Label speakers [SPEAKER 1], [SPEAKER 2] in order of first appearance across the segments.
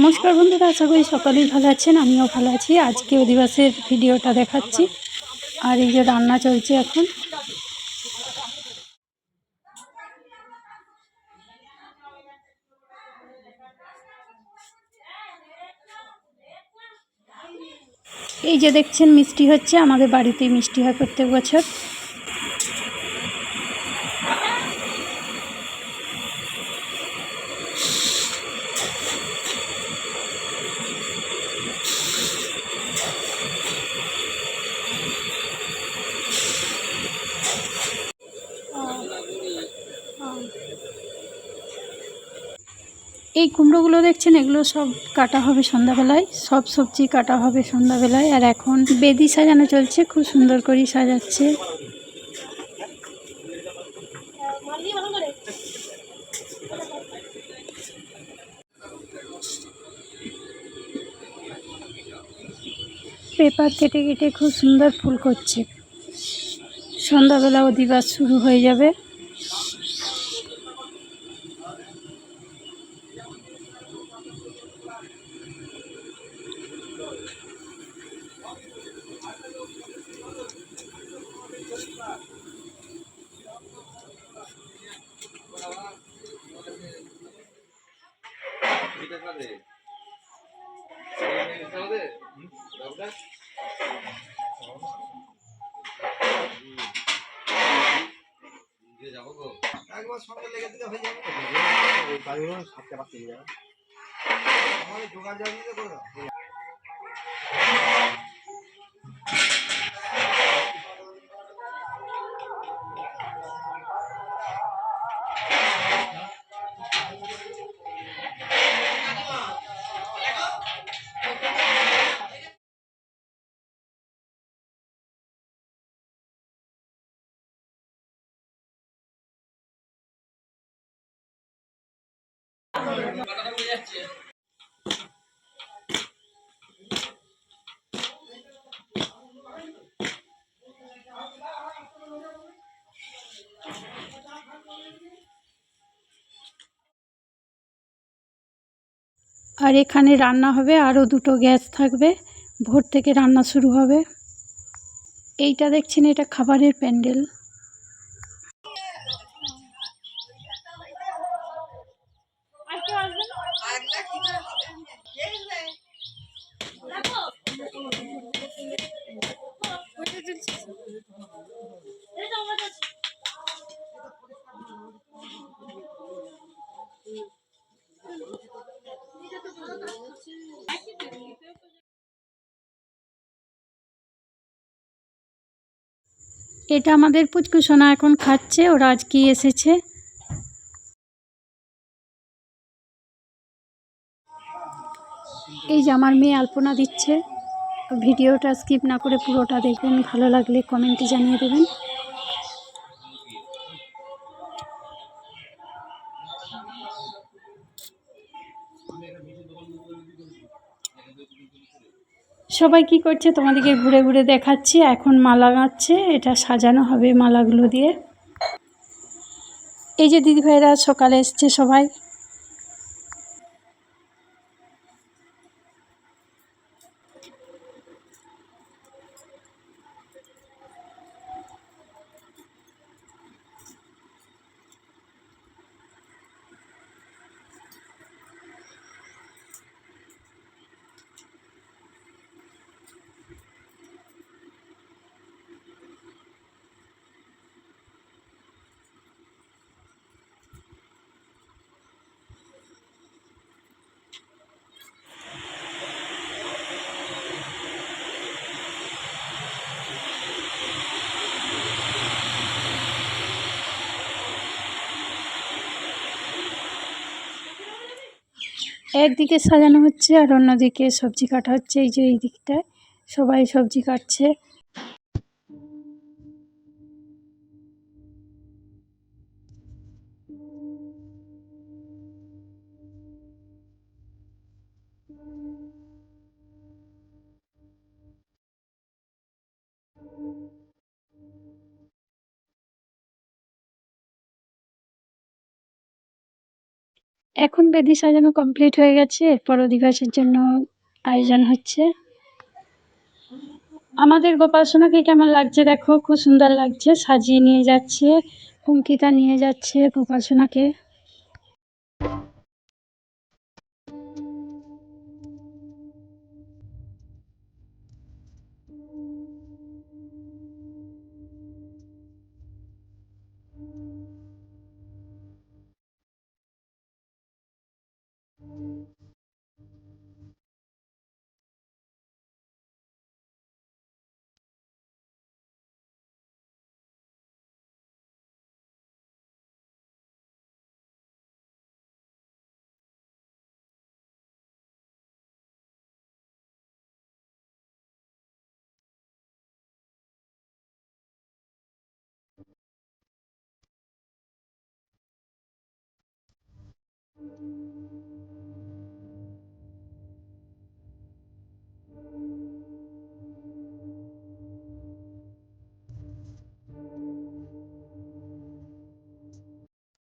[SPEAKER 1] নমস্কার বন্ধুরা, আশা করি সকলেই ভালো আছেন। আমিও ভালো আছি। আজকে অধিবাসের ভিডিওটা দেখাচ্ছি। আর এই যে রান্না চলছে এখন। এই যে দেখছেন মিষ্টি হচ্ছে, আমাদের বাড়িতেই মিষ্টি হয় প্রত্যেক বছর। এই কুমড়োগুলো দেখছেন, এগুলো সব কাটা হবে সন্ধ্যাবেলায়। সব সবজি কাটা হবে সন্ধ্যাবেলায়। আর এখন বেদি সাজানো চলছে, খুব সুন্দর করেই সাজাচ্ছে। পেপার কেটে কেটে খুব সুন্দর ফুল করছে। সন্ধ্যাবেলা অধিবাস শুরু হয়ে যাবে। একবার সঙ্গে লেগে দিলে হয়ে যাবে। ওই কাজগুলো সাতটা পাঁচটা হয়ে যাবে। আমাদের জোগাড় জল দিতে করে দাও। আর এখানে রান্না হবে, আরও দুটো গ্যাস থাকবে। ভোর থেকে রান্না শুরু হবে। এইটা দেখছেন, এটা খাবারের প্যান্ডেল। এটা আমাদের পুচকু সোনা এখন খাচ্ছে, ওরা আজকেই এসেছে। এই যে আমার মেয়ে আলপনা দিচ্ছে। ভিডিওটা স্কিপ না করে পুরোটা দেখবেন, ভালো লাগলে কমেন্টে জানিয়ে দেবেন। সবাই কি করছে তোমাদেরকে ঘুরে ঘুরে দেখাচ্ছি। এখন মালা গাঁচ্ছে, এটা সাজানো হবে মালাগুলো দিয়ে। এই যে দিদিভাইরা সকালে এসছে সবাই। একদিকে সাজানো হচ্ছে আর অন্যদিকে সবজি কাটা হচ্ছে। এই যে এই দিকটায় সবাই সবজি কাটছে। এখন বেদি সাজানো কমপ্লিট হয়ে গেছে, এরপর অধিবাসের জন্য আয়োজন হচ্ছে। আমাদের গোপাল সোনাকে কেমন লাগছে দেখো, খুব সুন্দর লাগছে, সাজিয়ে নিয়ে যাচ্ছে, অঙ্কিতা নিয়ে যাচ্ছে গোপাল সোনাকে।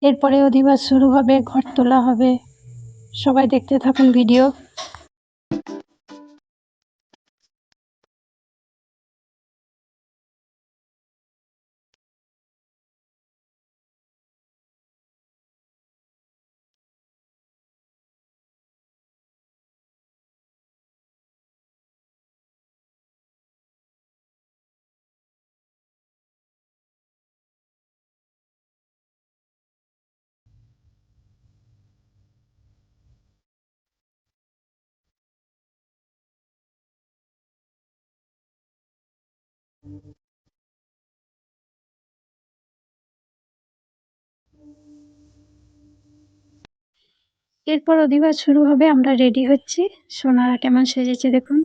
[SPEAKER 1] এরপরে অধিবাস শুরু হবে, ঘট তোলা হবে। সবাই দেখতে থাকুন ভিডিও। এরপর অধিবাস শুরু হবে, আমরা রেডি হচ্ছি। সোনারা কেমন সেজেছে দেখুন।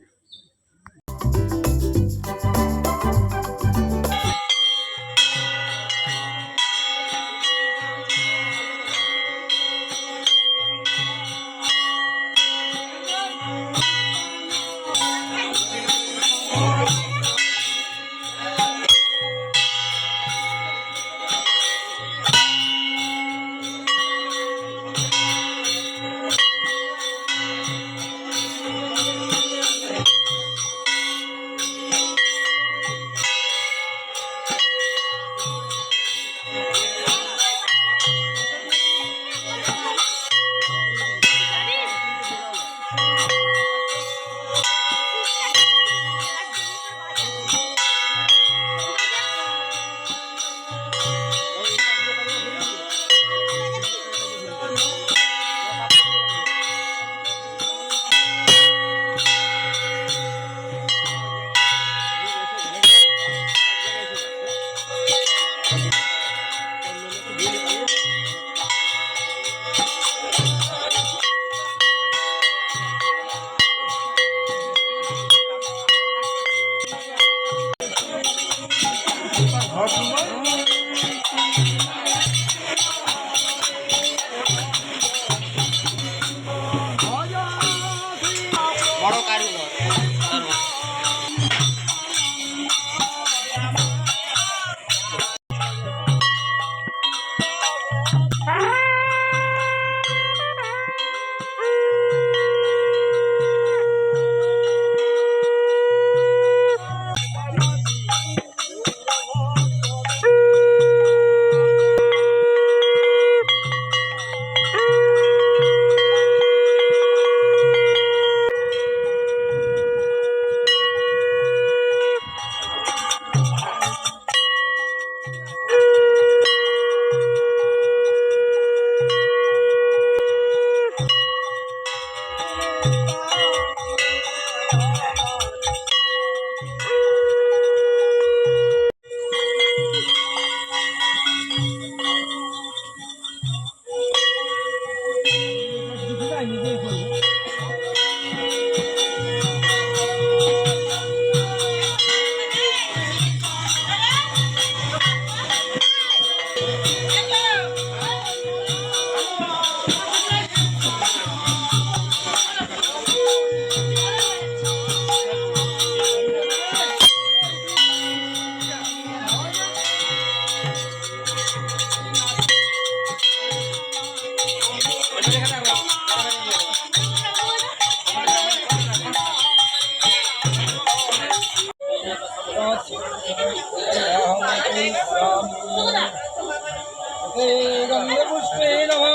[SPEAKER 2] ते गंगे पुष्पे नमः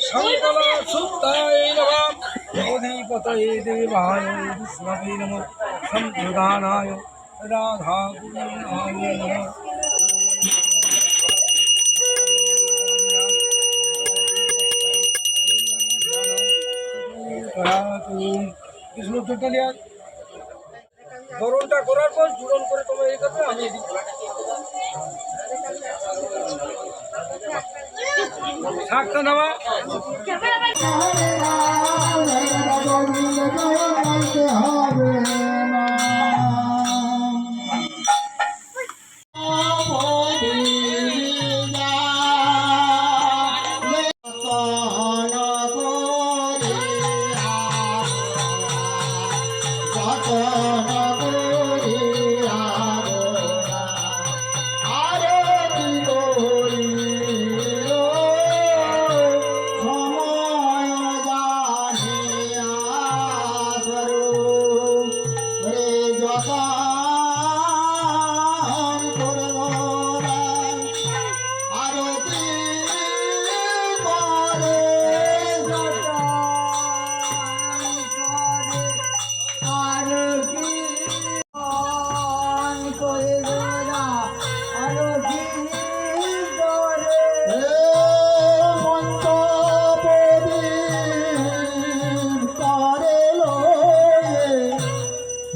[SPEAKER 2] शंकरा सुताय नमः अधिपतये देवाय विष्णवे नमः संप्रदानाय राधा गोविन्दाय नमः বিষ্ণু চৈতন্য ধরনটা করার পর জুড়ন করে তোমরা এই করবে আমি এদিকে শাকটা নেওয়া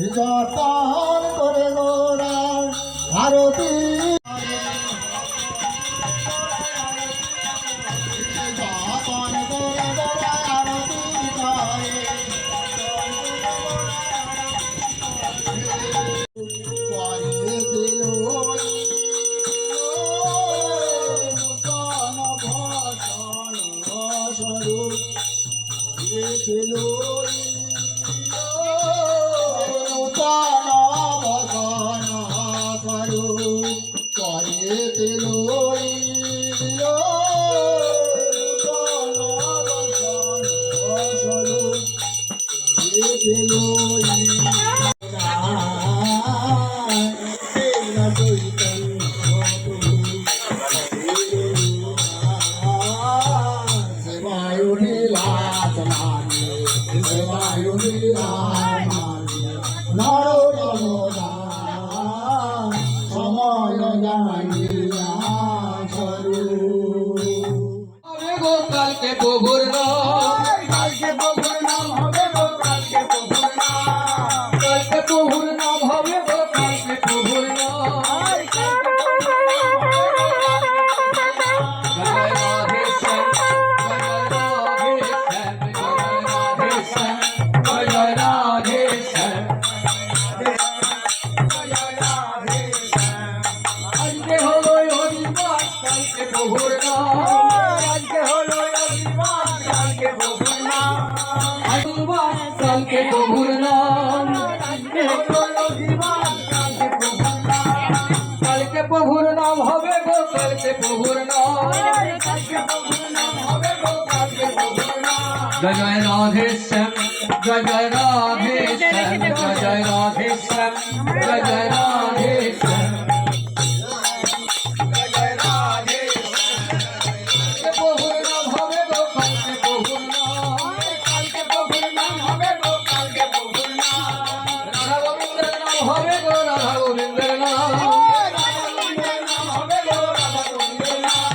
[SPEAKER 3] যতন করে গোরা ভারতী যতন করে গোরা আরতি করে করিয়ে দিল নূতন ভজন স্বরূপ দিল
[SPEAKER 2] কালকে প্রভুর নাম কালকে প্রভুর নাম হবে গো কালকে প্রভুর নাম কালকে প্রভুর নাম হবে গো কালকে প্রভুর নাম জয় রাধে শ্যাম জয় রাধে শ্যাম আজকে হলো হরিবাস কালকে প্রভুর নাম আজকে হলো হরিবাস কালকে প্রভুর নাম হরিবাস কালকে প্রভুর নাম আজকে হলো হরিবাস কালকে প্রভুর নাম কালকে প্রভুর নাম হবে গো কালকে প্রভুর নাম কালকে প্রভুর নাম হবে গো কালকে প্রভুর নাম জয় জয় রাধে শ্যাম জয় জয় রাধে শ্যাম জয় জয় রাধে শ্যাম জয় জয় রাধে শ্যাম হবে গো রাধা গোবিন্দের নাম হবে গো রাধা গোবিন্দের নাম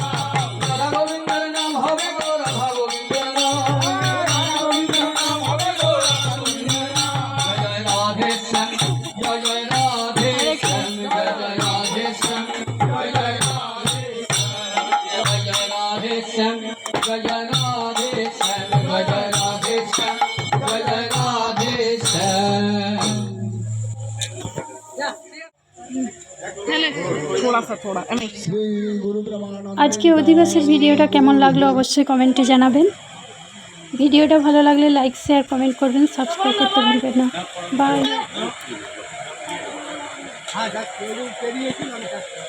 [SPEAKER 2] রাধা গোবিন্দের নাম হবে গো রাধা গোবিন্দের নাম হবে গো রাধা গোবিন্দের নাম জয় রাধে শ্যাম জয় জয় রাধে শ্যাম জয় জয় রাধে শ্যাম জয় জয় রাধে শ্যাম জয় জয় রাধে শ্যাম জয় জয় রাধে শ্যাম জয় জয় রাধে শ্যাম
[SPEAKER 1] আজকে অধিবাসের ভিডিওটা কেমন লাগলো অবশ্যই কমেন্টে জানাবেন। ভিডিওটা ভালো লাগলে লাইক শেয়ার কমেন্ট করবেন, সাবস্ক্রাইব করতে ভুলবেন না। বাই।